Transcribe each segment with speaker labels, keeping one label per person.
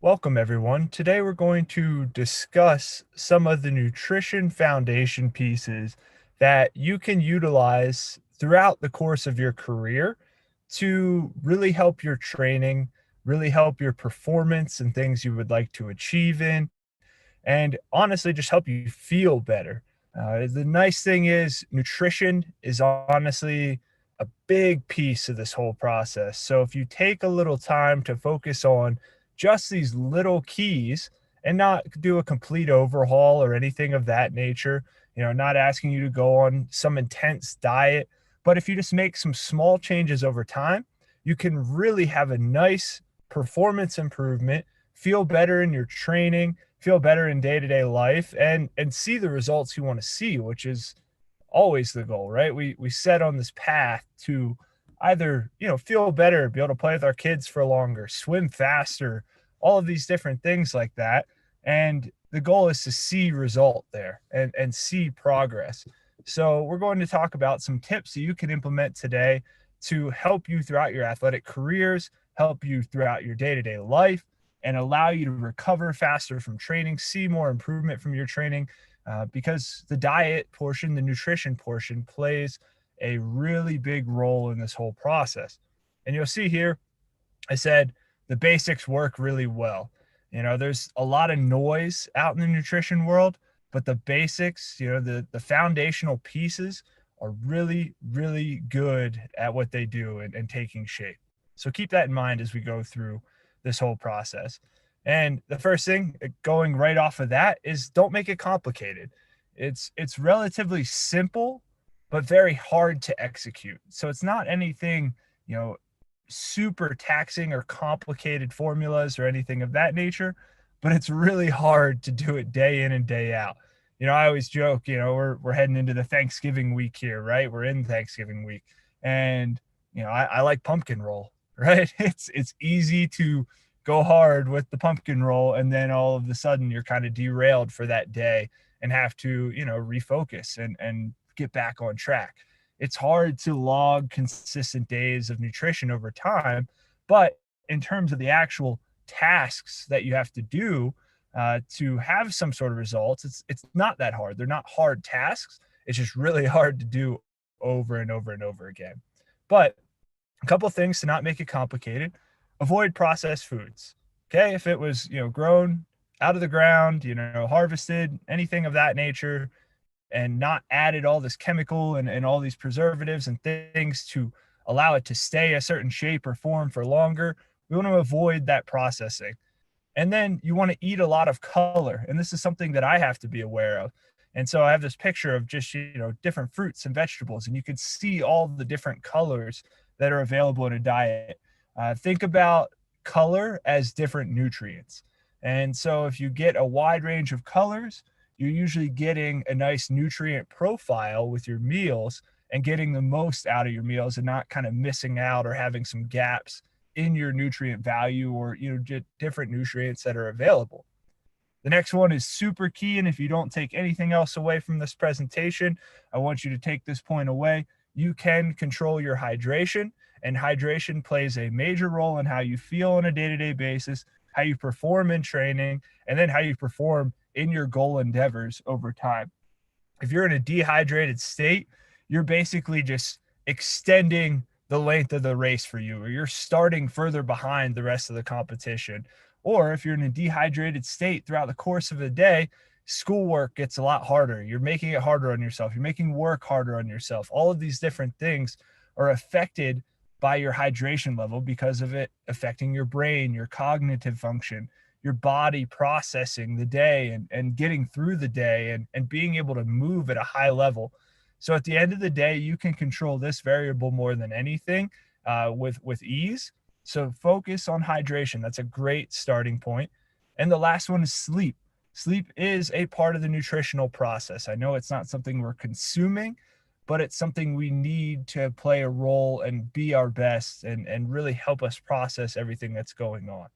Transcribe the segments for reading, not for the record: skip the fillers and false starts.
Speaker 1: Welcome, everyone. Today, we're going to discuss some of the nutrition foundation pieces that you can utilize throughout the course of your career to really help your training, really help your performance and things you would like to achieve in, and honestly just help you feel better. The nice thing is, nutrition is honestly a big piece of this whole process. So, if you take a little time to focus on just these little keys and not do a complete overhaul or anything of that nature, not asking you to go on some intense diet, but if you just make some small changes over time, you can really have a nice performance improvement, feel better in your training, feel better in day-to-day life, and see the results you want to see, which is always the goal, right? We set on this path to either, feel better, be able to play with our kids for longer, swim faster, all of these different things like that. And the goal is to see result there and see progress. So we're going to talk about some tips that you can implement today to help you throughout your athletic careers, help you throughout your day-to-day life, and allow you to recover faster from training, see more improvement from your training, because the diet portion, the nutrition portion, plays a really big role in this whole process. And you'll see here, I said the basics work really well. There's a lot of noise out in the nutrition world, but the basics, the foundational pieces are really, really good at what they do and taking shape. So keep that in mind as we go through this whole process. And the first thing, going right off of that, is don't make it complicated. It's relatively simple, but very hard to execute. So it's not anything, you know, super taxing or complicated formulas or anything of that nature, but it's really hard to do it day in and day out. I always joke, we're heading into the Thanksgiving week here, right? We're in Thanksgiving week. And I like pumpkin roll, right? It's easy to go hard with the pumpkin roll, and then all of a sudden you're kind of derailed for that day and have to, refocus and get back on track. It's hard to log consistent days of nutrition over time, but in terms of the actual tasks that you have to do to have some sort of results, it's not that hard. They're not hard tasks. It's just really hard to do over and over and over again. But a couple of things to not make it complicated: avoid processed foods. Okay, if it was grown out of the ground, harvested, anything of that nature, and not added all this chemical and all these preservatives and things to allow it to stay a certain shape or form for longer. We want to avoid that processing. And then you want to eat a lot of color. And this is something that I have to be aware of. And so I have this picture of just, different fruits and vegetables, and you can see all the different colors that are available in a diet. Think about color as different nutrients. And so if you get a wide range of colors, you're usually getting a nice nutrient profile with your meals and getting the most out of your meals and not kind of missing out or having some gaps in your nutrient value, or different nutrients that are available. The next one is super key, and if you don't take anything else away from this presentation, I want you to take this point away. You can control your hydration, and hydration plays a major role in how you feel on a day-to-day basis, how you perform in training, and then how you perform in your goal endeavors over time. If you're in a dehydrated state, you're basically just extending the length of the race for you, or you're starting further behind the rest of the competition. Or if you're in a dehydrated state throughout the course of the day, schoolwork gets a lot harder. You're making it harder on yourself. You're making work harder on yourself. All of these different things are affected by your hydration level because of it affecting your brain, your cognitive function, your body processing the day and getting through the day and being able to move at a high level. So at the end of the day, you can control this variable more than anything with ease. So focus on hydration. That's a great starting point. And the last one is sleep. Sleep is a part of the nutritional process. I know it's not something we're consuming, but it's something we need to play a role and be our best and really help us process everything that's going on.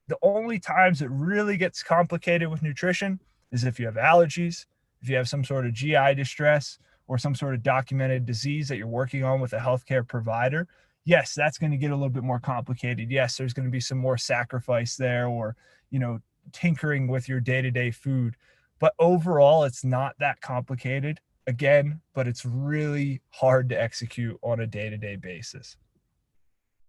Speaker 1: The only times it really gets complicated with nutrition is if you have allergies, if you have some sort of GI distress, or some sort of documented disease that you're working on with a healthcare provider. yes, that's going to get a little bit more complicated. Yes, there's going to be some more sacrifice there, or, you know, tinkering with your day-to-day food. But overall, it's not that complicated again, but it's really hard to execute on a day-to-day basis.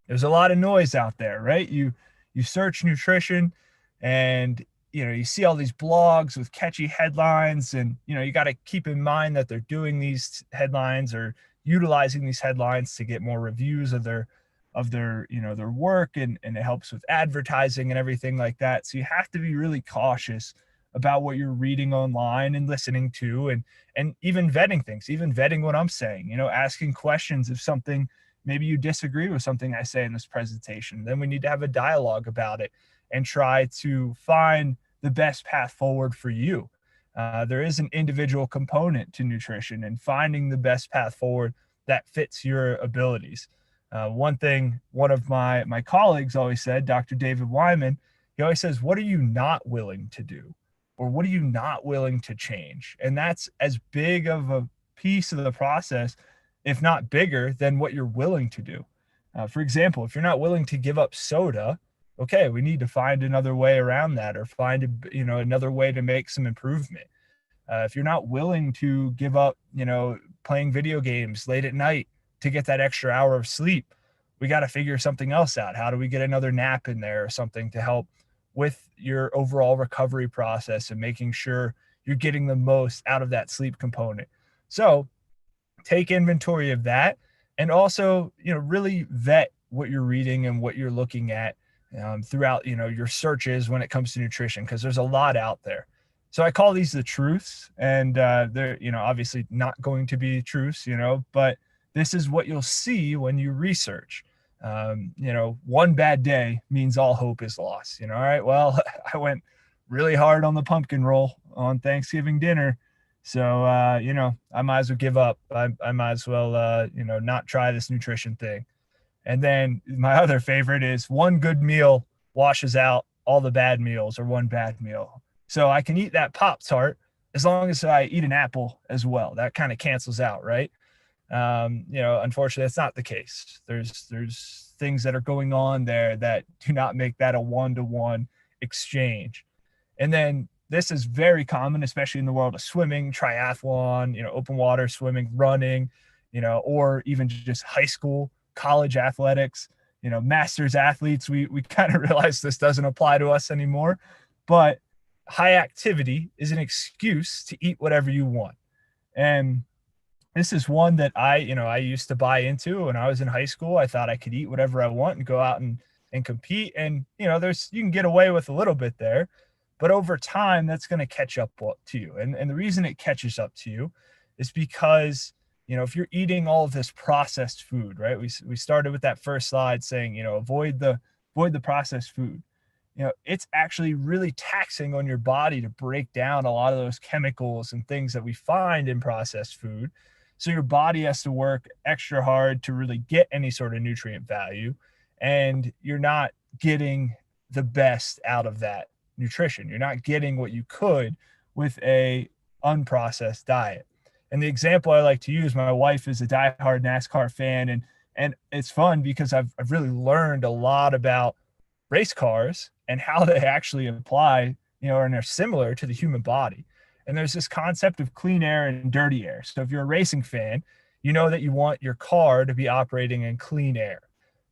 Speaker 1: There's a lot of noise out there, right? You search nutrition, and you see all these blogs with catchy headlines, and you got to keep in mind that they're doing these headlines or utilizing these headlines to get more reviews of their work, and it helps with advertising and everything like that. So you have to be really cautious about what you're reading online and listening to, and even vetting things, even vetting what I'm saying, asking questions if something, maybe you disagree with something I say in this presentation. Then we need to have a dialogue about it and try to find the best path forward for you. There is an individual component to nutrition and finding the best path forward that fits your abilities. One thing one of my colleagues always said, Dr. David Wyman, he always says, "What are you not willing to do? Or what are you not willing to change?" And that's as big of a piece of the process, if not bigger, than what you're willing to do. For example, if you're not willing to give up soda, okay, we need to find another way around that, or find another way to make some improvement. If you're not willing to give up, playing video games late at night to get that extra hour of sleep, we got to figure something else out. How do we get another nap in there or something to help with your overall recovery process and making sure you're getting the most out of that sleep component? So take inventory of that, and also really vet what you're reading and what you're looking at throughout your searches when it comes to nutrition, because there's a lot out there. So I call these the truths, and they're obviously not going to be truths, but this is what you'll see when you research. One bad day means all hope is lost. All right, well, I went really hard on the pumpkin roll on Thanksgiving dinner, so I might as well give up. I might as well not try this nutrition thing. And then my other favorite is one good meal washes out all the bad meals, or one bad meal. So I can eat that Pop-Tart as long as I eat an apple as well. That kind of cancels out, right? Unfortunately, that's not the case. There's things that are going on there that do not make that a one-to-one exchange. And then this is very common, especially in the world of swimming, triathlon, open water swimming, running, or even just high school, college athletics, masters athletes. We kind of realize this doesn't apply to us anymore, but high activity is an excuse to eat whatever you want. And this is one that I used to buy into when I was in high school. I thought I could eat whatever I want and go out and compete. And, you can get away with a little bit there, but over time that's going to catch up to you. And the reason it catches up to you is because, if you're eating all of this processed food, right? We started with that first slide saying, avoid the processed food. It's actually really taxing on your body to break down a lot of those chemicals and things that we find in processed food. So your body has to work extra hard to really get any sort of nutrient value, and you're not getting the best out of that nutrition. You're not getting what you could with a unprocessed diet. And the example I like to use, my wife is a diehard NASCAR fan, and it's fun because I've really learned a lot about race cars and how they actually apply, and they're similar to the human body. And there's this concept of clean air and dirty air. So if you're a racing fan, you know that you want your car to be operating in clean air.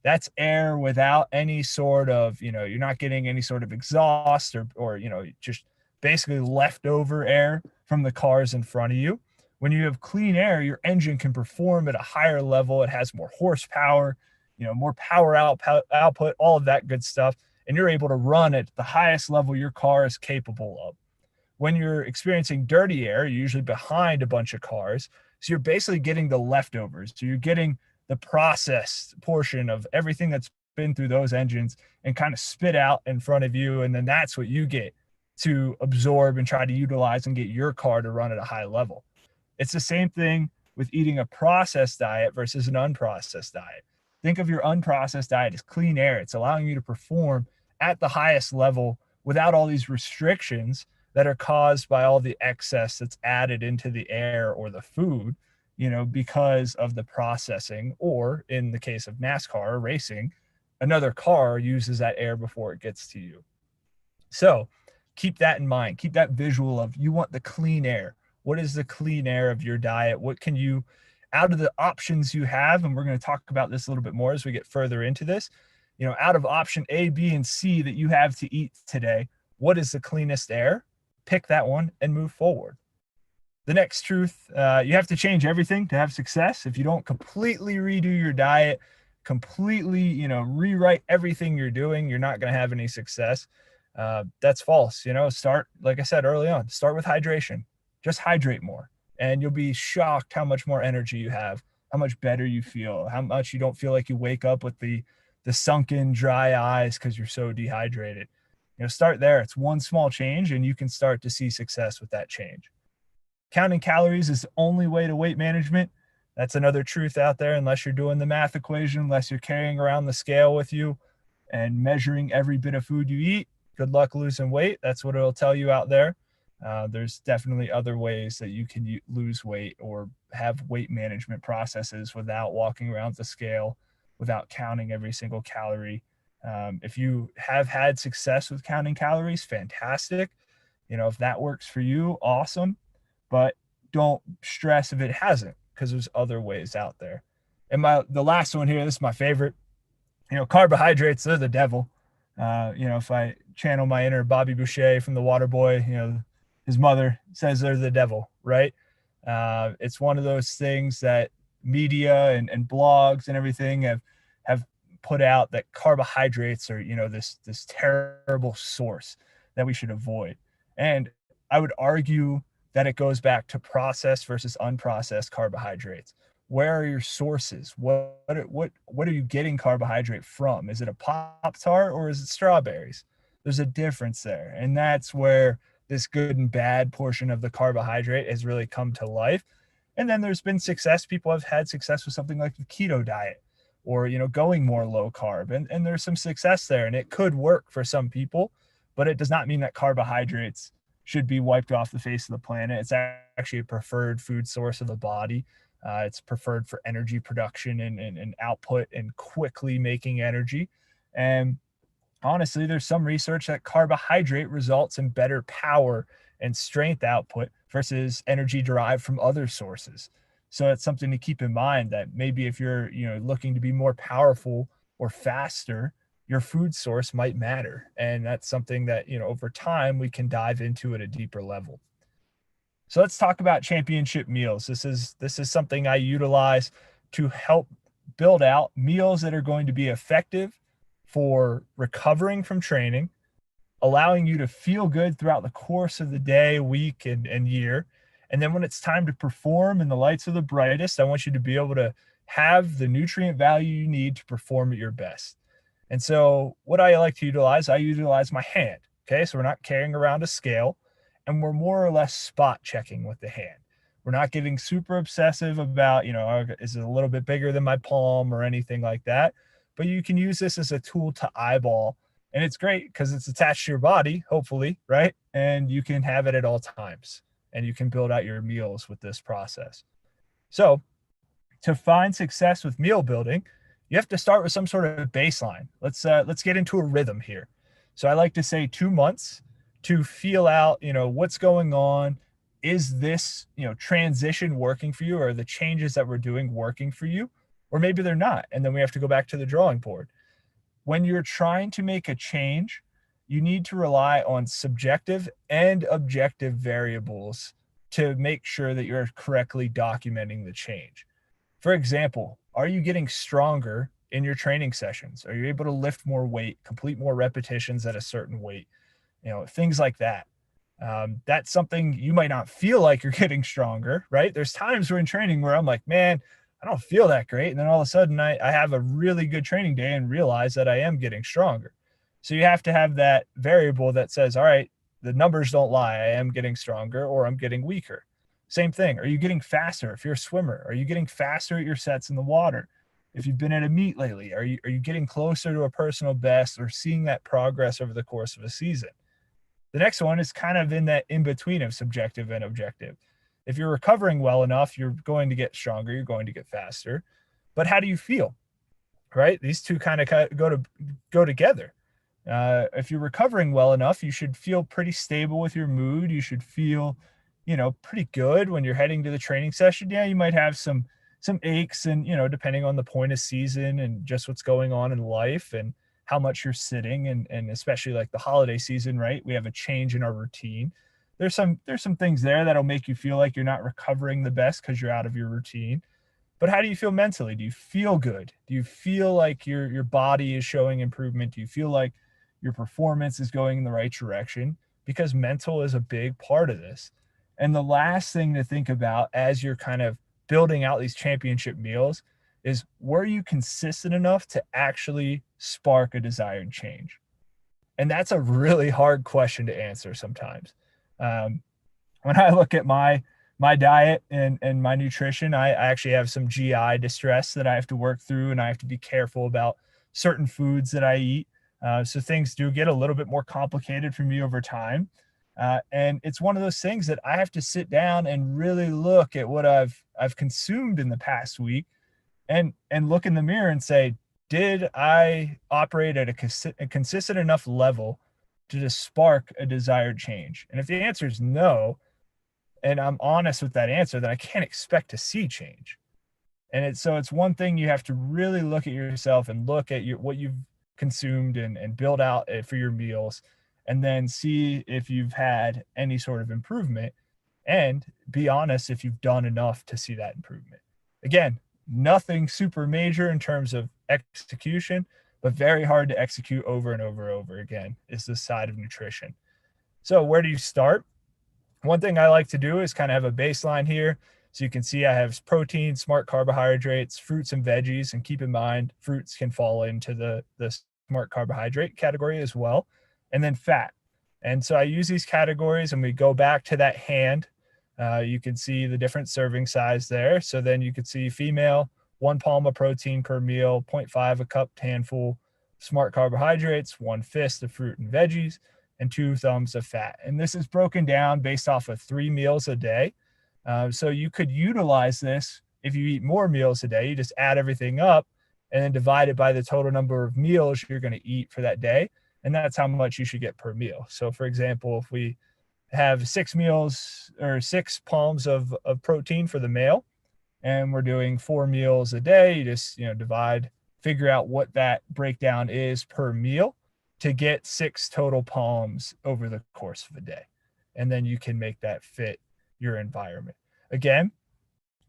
Speaker 1: That's air without any sort of, you're not getting any sort of exhaust, or just basically leftover air from the cars in front of you. When you have clean air, your engine can perform at a higher level. It has more horsepower, more power output, all of that good stuff. And you're able to run at the highest level your car is capable of. When you're experiencing dirty air, you're usually behind a bunch of cars. So you're basically getting the leftovers. So you're getting the processed portion of everything that's been through those engines and kind of spit out in front of you. And then that's what you get to absorb and try to utilize and get your car to run at a high level. It's the same thing with eating a processed diet versus an unprocessed diet. Think of your unprocessed diet as clean air. It's allowing you to perform at the highest level without all these restrictions that are caused by all the excess that's added into the air or the food. because of the processing, or in the case of NASCAR or racing, another car uses that air before it gets to you. So keep that in mind. Keep that visual of, you want the clean air. What is the clean air of your diet? What can you, out of the options you have, and we're going to talk about this a little bit more as we get further into this, out of option A, B, and C that you have to eat today, what is the cleanest air? Pick that one and move forward. The next truth, you have to change everything to have success. If you don't completely redo your diet, completely, rewrite everything you're doing, you're not going to have any success. That's false. Start, like I said early on, start with hydration. Just hydrate more, and you'll be shocked how much more energy you have, how much better you feel, how much you don't feel like you wake up with the sunken, dry eyes because you're so dehydrated. Start there. It's one small change, and you can start to see success with that change. Counting calories is the only way to weight management. That's another truth out there. Unless you're doing the math equation, unless you're carrying around the scale with you and measuring every bit of food you eat, good luck losing weight. That's what it'll tell you out there. There's definitely other ways that you can lose weight or have weight management processes without walking around the scale, without counting every single calorie. If you have had success with counting calories, fantastic. If that works for you, awesome. But don't stress if it hasn't, because there's other ways out there. And the last one here, this is my favorite. Carbohydrates, they're the devil. If I channel my inner Bobby Boucher from The Water Boy, his mother says they're the devil, right? It's one of those things that media and blogs and everything have put out, that carbohydrates are, this terrible source that we should avoid. And I would argue that it goes back to processed versus unprocessed carbohydrates. Where are your sources? What are you getting carbohydrate from? Is it a Pop-Tart or is it strawberries? There's a difference there. And that's where this good and bad portion of the carbohydrate has really come to life. And then there's been success. People have had success with something like the keto diet, or, going more low carb. And there's some success there, and it could work for some people, but it does not mean that carbohydrates should be wiped off the face of the planet. It's actually a preferred food source of the body. It's preferred for energy production and output and quickly making energy. And honestly, there's some research that carbohydrate results in better power and strength output versus energy derived from other sources. So it's something to keep in mind, that maybe if you're, looking to be more powerful or faster, your food source might matter. And that's something that, over time we can dive into at a deeper level. So let's talk about championship meals. This is something I utilize to help build out meals that are going to be effective for recovering from training, allowing you to feel good throughout the course of the day, week, and year. And then when it's time to perform and the lights are the brightest, I want you to be able to have the nutrient value you need to perform at your best. And so what I like to utilize, I utilize my hand. Okay. So we're not carrying around a scale, and we're more or less spot checking with the hand. We're not getting super obsessive about, is it a little bit bigger than my palm or anything like that? But you can use this as a tool to eyeball. And it's great because it's attached to your body, hopefully, right? And you can have it at all times, and you can build out your meals with this process. So to find success with meal building, you have to start with some sort of baseline. Let's get into a rhythm here. So I like to say 2 months to feel out, what's going on. Is this, transition working for you? Or are the changes that we're doing working for you? Or maybe they're not. And then we have to go back to the drawing board. When you're trying to make a change, you need to rely on subjective and objective variables to make sure that you're correctly documenting the change. For example, are you getting stronger in your training sessions? Are you able to lift more weight, complete more repetitions at a certain weight? Things like that. That's something you might not feel like you're getting stronger, right? There's times we're in training where I'm like, man, I don't feel that great. And then all of a sudden I have a really good training day and realize that I am getting stronger. So you have to have that variable that says, all right, the numbers don't lie. I am getting stronger or I'm getting weaker. Same thing. Are you getting faster? If you're a swimmer, are you getting faster at your sets in the water? If you've been at a meet lately, are you getting closer to a personal best or seeing that progress over the course of a season? The next one is kind of in that in between of subjective and objective. If you're recovering well enough, you're going to get stronger, you're going to get faster. But how do you feel? Right? These two kind of go together. If you're recovering well enough, you should feel pretty stable with your mood. You should feel, pretty good when you're heading to the training session. Yeah, you might have some aches, and depending on the point of season and just what's going on in life and how much you're sitting, and especially like the holiday season, right? We have a change in our routine. There's some things there that'll make you feel like you're not recovering the best because you're out of your routine. But how do you feel mentally? Do you feel good? Do you feel like your body is showing improvement? Do you feel like your performance is going in the right direction? Because mental is a big part of this. And the last thing to think about as you're kind of building out these championship meals is, were you consistent enough to actually spark a desired change? And that's a really hard question to answer sometimes. Um, when I look at my diet and my nutrition, I actually have some GI distress that I have to work through, and I have to be careful about certain foods that I eat. So things do get a little bit more complicated for me over time. And it's one of those things that I have to sit down and really look at what I've consumed in the past week, and look in the mirror and say, did I operate at a consistent enough level to just spark a desired change? And if the answer is no, and I'm honest with that answer, then I can't expect to see change. And it's one thing, you have to really look at yourself and look at what you've consumed, and build out for your meals, and then see if you've had any sort of improvement, and be honest if you've done enough to see that improvement. Again, nothing super major in terms of execution, but very hard to execute over and over and over again is the side of nutrition. So where do you start? One thing I like to do is kind of have a baseline here. So you can see I have protein, smart carbohydrates, fruits and veggies. And keep in mind, fruits can fall into the smart carbohydrate category as well. And then fat. And so I use these categories, and we go back to that hand. You can see the different serving size there. So then you can see female, 1 palm of protein per meal, zero point 0.5 a cup handful smart carbohydrates, 1 fist of fruit and veggies, and 2 thumbs of fat. And this is broken down based off of 3 meals a day. So you could utilize this if you eat more meals a day. You just add everything up and then divide it by the total number of meals you're going to eat for that day. And that's how much you should get per meal. So for example, if we have 6 meals or 6 palms of protein for the male, and we're doing 4 meals a day, you just, figure out what that breakdown is per meal to get 6 total palms over the course of a day. And then you can make that fit your environment. Again,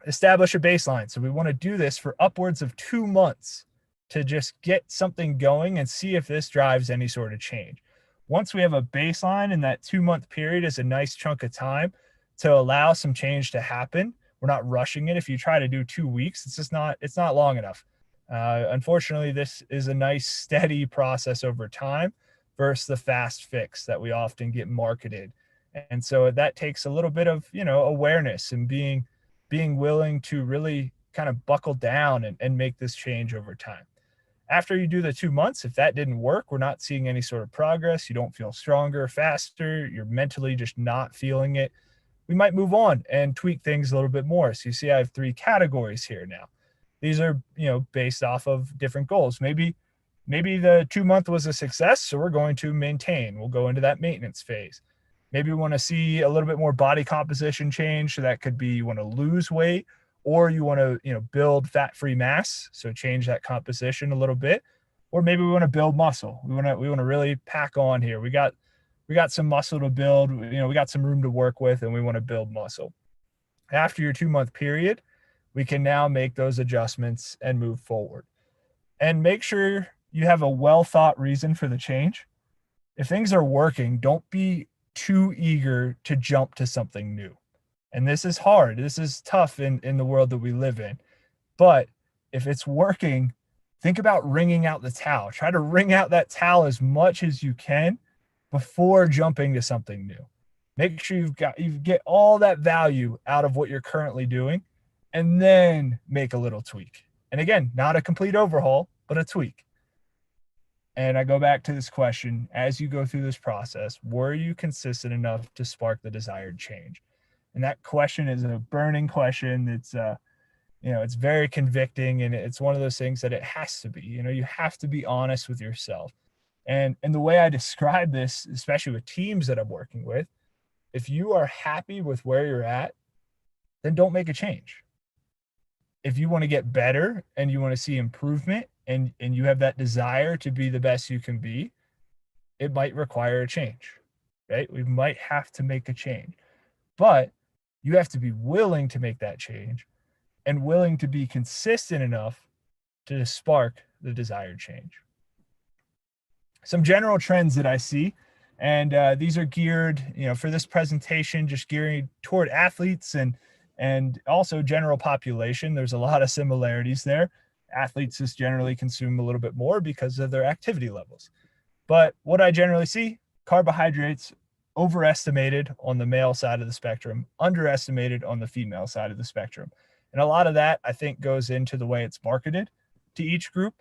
Speaker 1: establish a baseline. So we want to do this for upwards of 2 months to just get something going and see if this drives any sort of change. Once we have a baseline, and that 2-month period is a nice chunk of time to allow some change to happen. We're not rushing it. If you try to do 2 weeks, it's not long enough. Unfortunately, this is a nice steady process over time versus the fast fix that we often get marketed. And so that takes a little bit of, awareness and being willing to really kind of buckle down and make this change over time. After you do the 2 months, if that didn't work, we're not seeing any sort of progress, you don't feel stronger, faster, you're mentally just not feeling it, we might move on and tweak things a little bit more. So you see, I have 3 categories here now. These are, based off of different goals. Maybe the 2-month was a success, so we're going to maintain. We'll go into that maintenance phase. Maybe we want to see a little bit more body composition change. So that could be you want to lose weight, or you want to, build fat-free mass. So change that composition a little bit. Or maybe we want to build muscle. We want to really pack on here. We got some muscle to build. We got some room to work with, and we want to build muscle. After your 2-month period, we can now make those adjustments and move forward. And make sure you have a well-thought reason for the change. If things are working, don't be too eager to jump to something new. And this is hard. This is tough in the world that we live in. But if it's working, think about wringing out the towel. Try to wring out that towel as much as you can before jumping to something new. Make sure you get all that value out of what you're currently doing, and then make a little tweak. And again, not a complete overhaul, but a tweak. And I go back to this question, as you go through this process, were you consistent enough to spark the desired change? And that question is a burning question. It's very convicting, and it's one of those things that it has to be. You have to be honest with yourself. And the way I describe this, especially with teams that I'm working with, if you are happy with where you're at, then don't make a change. If you want to get better and you want to see improvement, and you have that desire to be the best you can be, it might require a change, right? We might have to make a change, but you have to be willing to make that change and willing to be consistent enough to spark the desired change. Some general trends that I see, and these are geared, for this presentation, just gearing toward athletes and also general population. There's a lot of similarities there. Athletes just generally consume a little bit more because of their activity levels. But what I generally see, carbohydrates overestimated on the male side of the spectrum, underestimated on the female side of the spectrum. And a lot of that, I think, goes into the way it's marketed to each group.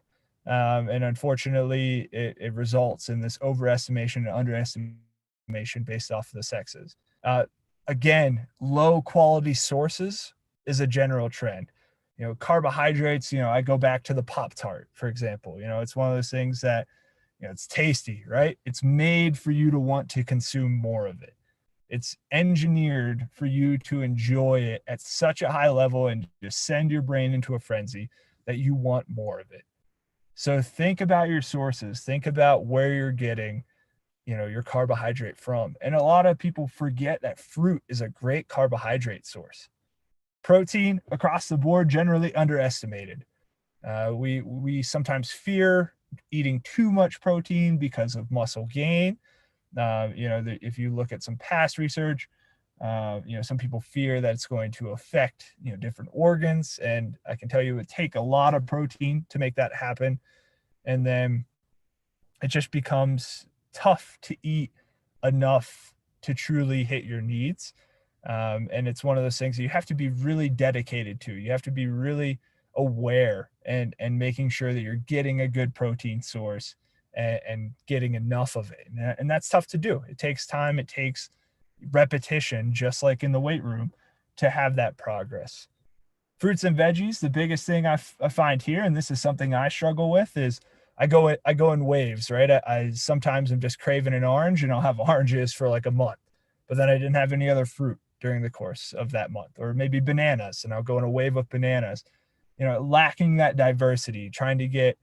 Speaker 1: And unfortunately, it results in this overestimation and underestimation based off of the sexes. Again, low quality sources is a general trend. Carbohydrates, I go back to the Pop-Tart, for example. It's one of those things that, it's tasty, right? It's made for you to want to consume more of it. It's engineered for you to enjoy it at such a high level and just send your brain into a frenzy that you want more of it. So think about your sources. Think about where you're getting, your carbohydrate from. And a lot of people forget that fruit is a great carbohydrate source. Protein across the board, generally underestimated. We sometimes fear eating too much protein because of muscle gain. If you look at some past research, some people fear that it's going to affect, different organs. And I can tell you it would take a lot of protein to make that happen. And then it just becomes tough to eat enough to truly hit your needs. And it's one of those things that you have to be really dedicated to. You have to be really aware and making sure that you're getting a good protein source and getting enough of it. And that's tough to do. It takes time. It takes repetition, just like in the weight room, to have that progress. Fruits and veggies, the biggest thing I find here, and this is something I struggle with, is I go in waves, right? I sometimes am just craving an orange, and I'll have oranges for like a month, but then I didn't have any other fruit during the course of that month. Or maybe bananas, and I'll go in a wave of bananas. Lacking that diversity, trying to get,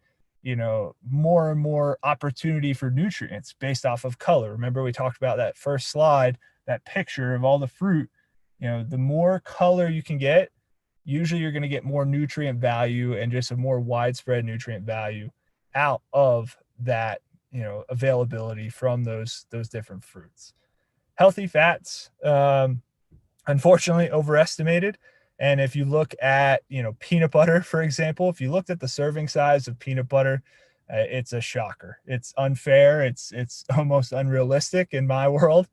Speaker 1: more and more opportunity for nutrients based off of color. Remember, we talked about that first slide, that picture of all the fruit. The more color you can get, usually you're going to get more nutrient value and just a more widespread nutrient value out of that, availability from those different fruits. Healthy fats, unfortunately, overestimated. And if you look at, peanut butter, for example, if you looked at the serving size of peanut butter, it's a shocker. It's unfair. It's almost unrealistic in my world,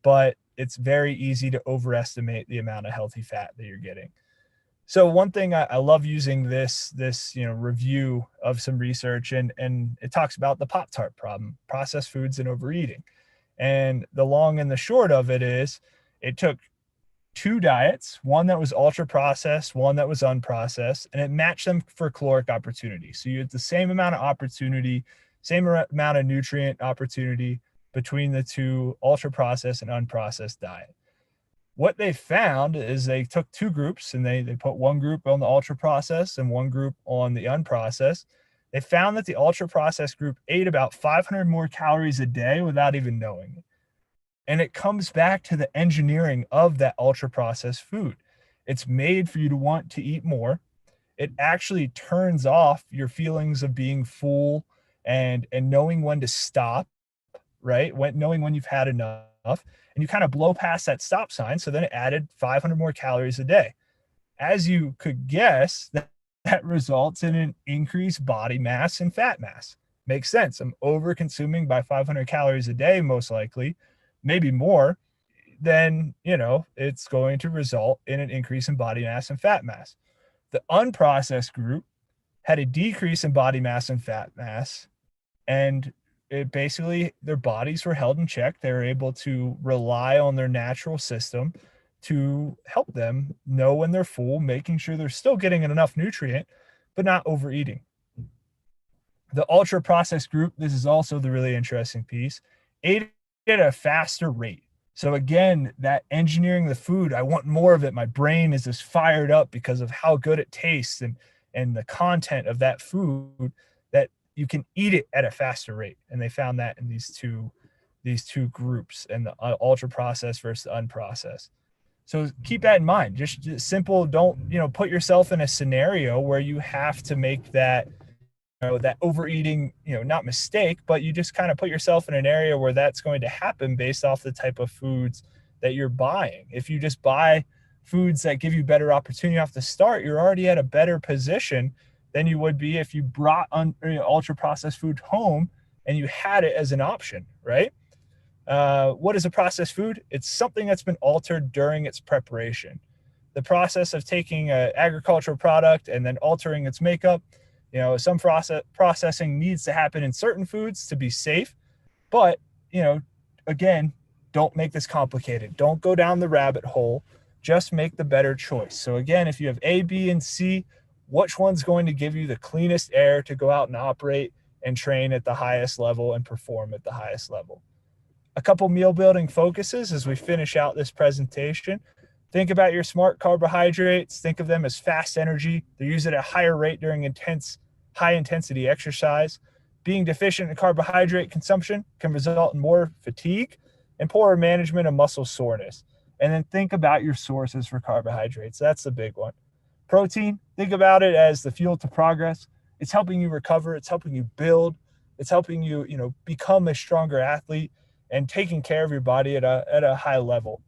Speaker 1: but it's very easy to overestimate the amount of healthy fat that you're getting. So one thing I love using this review of some research, and it talks about the Pop-Tart problem, processed foods and overeating. And the long and the short of it is, it took two diets, one that was ultra processed, one that was unprocessed, and it matched them for caloric opportunity. So you had the same amount of opportunity, same amount of nutrient opportunity between the two ultra processed and unprocessed diet. What they found is they took two groups, and they put one group on the ultra processed and one group on the unprocessed. They found that the ultra processed group ate about 500 more calories a day without even knowing it. And it comes back to the engineering of that ultra processed food. It's made for you to want to eat more. It actually turns off your feelings of being full and knowing when to stop, right? Knowing when you've had enough, and you kind of blow past that stop sign. So then it added 500 more calories a day. As you could guess, that results in an increased body mass and fat mass. Makes sense. I'm over consuming by 500 calories a day, most likely, maybe more. Then, it's going to result in an increase in body mass and fat mass. The unprocessed group had a decrease in body mass and fat mass, and it basically, their bodies were held in check. They were able to rely on their natural system to help them know when they're full, making sure they're still getting enough nutrient, but not overeating. The ultra processed group, this is also the really interesting piece, ate at a faster rate. So again, that engineering the food, I want more of it. My brain is just fired up because of how good it tastes and the content of that food, that you can eat it at a faster rate. And they found that in these two groups, and the ultra processed versus the unprocessed. So keep that in mind. Just simple. Don't put yourself in a scenario where you have to make that overeating, not mistake, but you just kind of put yourself in an area where that's going to happen based off the type of foods that you're buying. If you just buy foods that give you better opportunity off the start, you're already at a better position than you would be if you brought ultra processed food home and you had it as an option, right? What is a processed food? It's something that's been altered during its preparation. The process of taking an agricultural product and then altering its makeup, some processing needs to happen in certain foods to be safe, but, again, don't make this complicated. Don't go down the rabbit hole. Just make the better choice. So again, if you have A, B, and C, which one's going to give you the cleanest air to go out and operate and train at the highest level and perform at the highest level? A couple meal building focuses as we finish out this presentation. Think about your smart carbohydrates. Think of them as fast energy. They're used at a higher rate during high intensity exercise. Being deficient in carbohydrate consumption can result in more fatigue and poorer management of muscle soreness. And then think about your sources for carbohydrates. That's the big one. Protein, think about it as the fuel to progress. It's helping you recover. It's helping you build. It's helping you, become a stronger athlete and taking care of your body at a high level.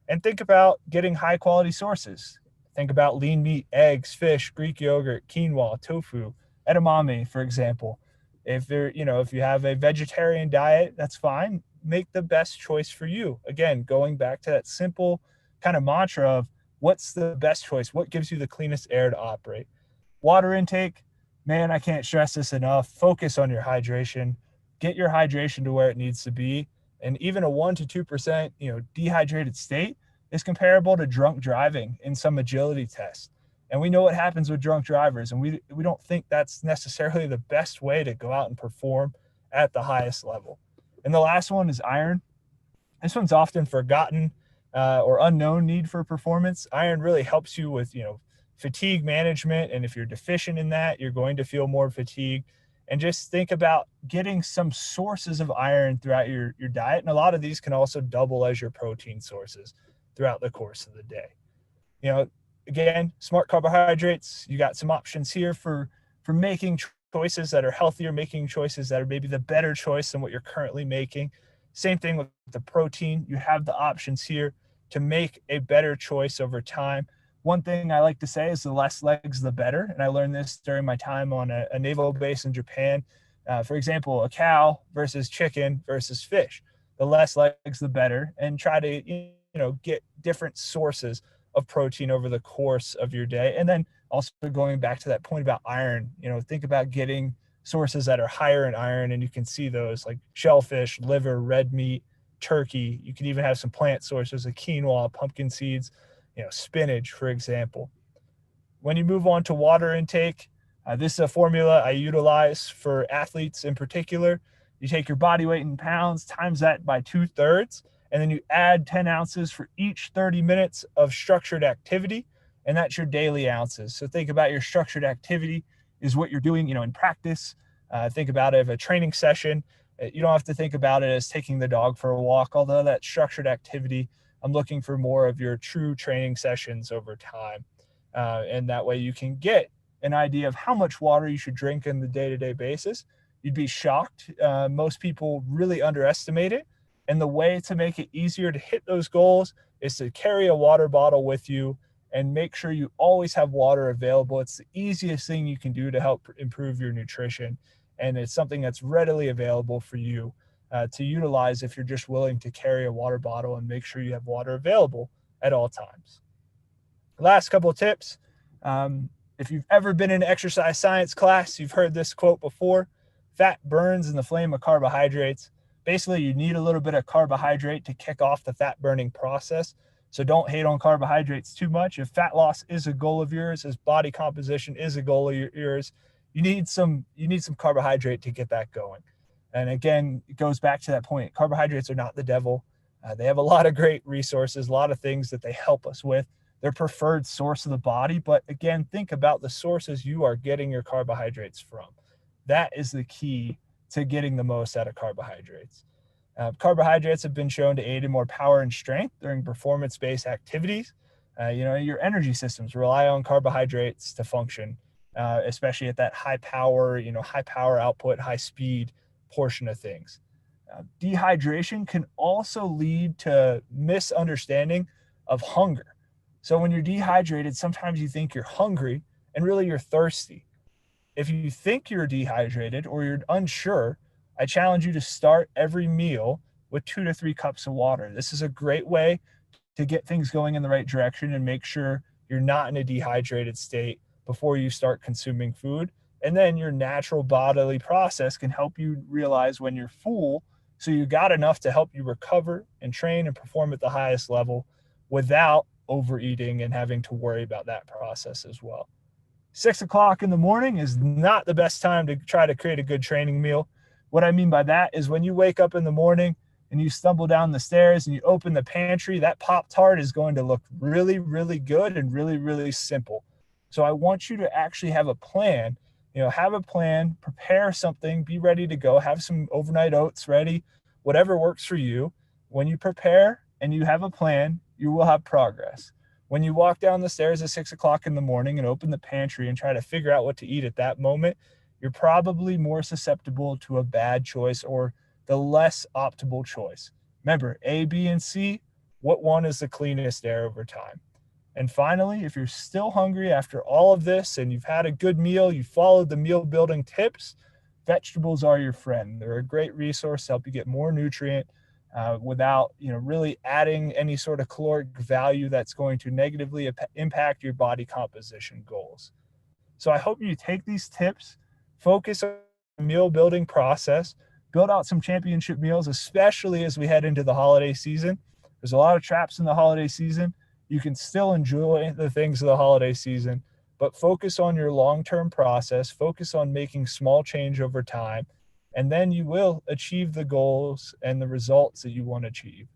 Speaker 1: And think about getting high quality sources. Think about lean meat, eggs, fish, Greek yogurt, quinoa, tofu, edamame, for example. If you have a vegetarian diet, that's fine. Make the best choice for you. Again, going back to that simple kind of mantra of what's the best choice? What gives you the cleanest air to operate? Water intake, man, I can't stress this enough. Focus on your hydration. Get your hydration to where it needs to be. And even a 1 to 2%, dehydrated state is comparable to drunk driving in some agility tests. And we know what happens with drunk drivers, and we don't think that's necessarily the best way to go out and perform at the highest level. And the last one is iron. This one's often forgotten or unknown need for performance. Iron really helps you with, fatigue management. And if you're deficient in that, you're going to feel more fatigue. And just think about getting some sources of iron throughout your diet. And a lot of these can also double as your protein sources throughout the course of the day. Again, smart carbohydrates, you got some options here for making choices that are healthier, making choices that are maybe the better choice than what you're currently making. Same thing with the protein. You have the options here to make a better choice over time. One thing I like to say is the less legs, the better. And I learned this during my time on a naval base in Japan. For example, a cow versus chicken versus fish. The less legs, the better. And try to, get different sources of protein over the course of your day. And then also going back to that point about iron, think about getting sources that are higher in iron. And you can see those like shellfish, liver, red meat, turkey. You can even have some plant sources like quinoa, pumpkin seeds, spinach, for example. When you move on to water intake, this is a formula I utilize for athletes in particular. You take your body weight in pounds, times that by 2/3, and then you add 10 ounces for each 30 minutes of structured activity, and that's your daily ounces. So think about your structured activity is what you're doing, in practice. Think about it as a training session. You don't have to think about it as taking the dog for a walk, although that structured activity, I'm looking for more of your true training sessions over time. And that way you can get an idea of how much water you should drink on the day-to-day basis. You'd be shocked. Most people really underestimate it. And the way to make it easier to hit those goals is to carry a water bottle with you and make sure you always have water available. It's the easiest thing you can do to help improve your nutrition. And it's something that's readily available for you to utilize if you're just willing to carry a water bottle and make sure you have water available at all times. Last couple of tips. If you've ever been in an exercise science class, you've heard this quote before: fat burns in the flame of carbohydrates. Basically, you need a little bit of carbohydrate to kick off the fat burning process. So don't hate on carbohydrates too much. If fat loss is a goal of yours, as body composition is a goal of yours, you need some carbohydrate to get that going. And again, it goes back to that point. Carbohydrates are not the devil. They have a lot of great resources, a lot of things that they help us with. Their preferred source of the body. But again, think about the sources you are getting your carbohydrates from. That is the key to getting the most out of carbohydrates. Carbohydrates have been shown to aid in more power and strength during performance-based activities. Your energy systems rely on carbohydrates to function, especially at that high power output, high speed portion of things. Dehydration can also lead to misunderstanding of hunger. So when you're dehydrated, sometimes you think you're hungry and really you're thirsty. If you think you're dehydrated or you're unsure, I challenge you to start every meal with 2 to 3 cups of water. This is a great way to get things going in the right direction and make sure you're not in a dehydrated state before you start consuming food. And then your natural bodily process can help you realize when you're full. So you got enough to help you recover and train and perform at the highest level without overeating and having to worry about that process as well. 6 o'clock in the morning is not the best time to try to create a good training meal. What I mean by that is when you wake up in the morning and you stumble down the stairs and you open the pantry, that Pop Tart is going to look really, really good and really, really simple. So I want you to actually have a plan. Have a plan, prepare something, be ready to go, have some overnight oats ready, whatever works for you. When you prepare and you have a plan, you will have progress. When you walk down the stairs at 6 o'clock in the morning and open the pantry and try to figure out what to eat at that moment, you're probably more susceptible to a bad choice or the less optimal choice. Remember, A, B, and C, what one is the cleanest air over time? And finally, if you're still hungry after all of this and you've had a good meal, you followed the meal building tips, vegetables are your friend. They're a great resource to help you get more nutrient without really adding any sort of caloric value that's going to negatively impact your body composition goals. So I hope you take these tips, focus on the meal building process, build out some championship meals, especially as we head into the holiday season. There's a lot of traps in the holiday season. You can still enjoy the things of the holiday season, but focus on your long-term process, focus on making small change over time, and then you will achieve the goals and the results that you want to achieve.